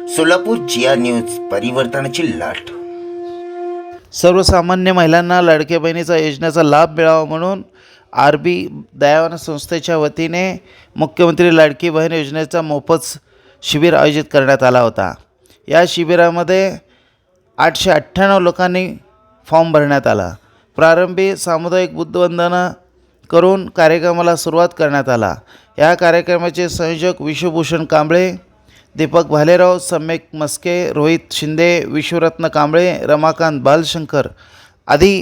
सोलापूर जिया news, परिवर्तनाची लाट। सर्वसामान्य महिलांना लाडक्या बहिणीचा योजनेचा लाभ मिळावा म्हणून आरबी दयावान संस्थेच्या वतीने मुख्यमंत्री लाडकी बहीण योजनेचा मोफत शिबिर आयोजित करण्यात आला होता। या शिबिरामध्ये 898 लोकांनी फॉर्म भरण्यात आला। प्रारंभी सामुदायिक बुद्धवंदना करून कार्यक्रमाला सुरुवात करण्यात आला। या कार्यक्रमाचे संयोजक विश्वभूषण कांबळे, दीपक भालेराव, सम्यक मस्के, रोहित शिंदे, विश्वरत्न कांबळे, रमाकांत बालशंकर आदी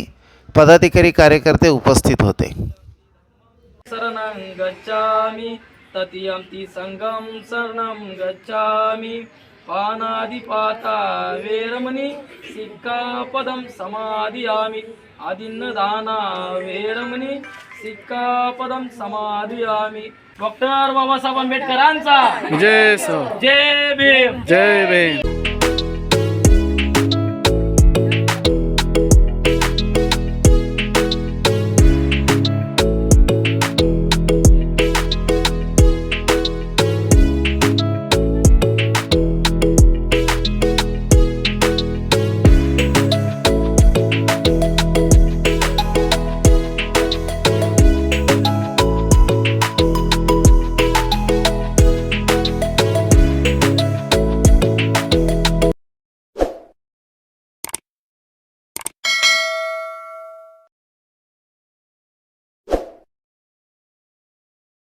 पदाधिकारी कार्यकर्ते उपस्थित होते। शरणं गच्छामि ततियम्ति संगम शरणं गच्छामि पानादिपाता वेरमणि सिक्कापदं समादियामि आदिन्नदाना वेरमणि सिक्कापदं समादियामि। डॉक्टर बाबासाहेब आंबेडकरांचा जय जय भीम। भीम।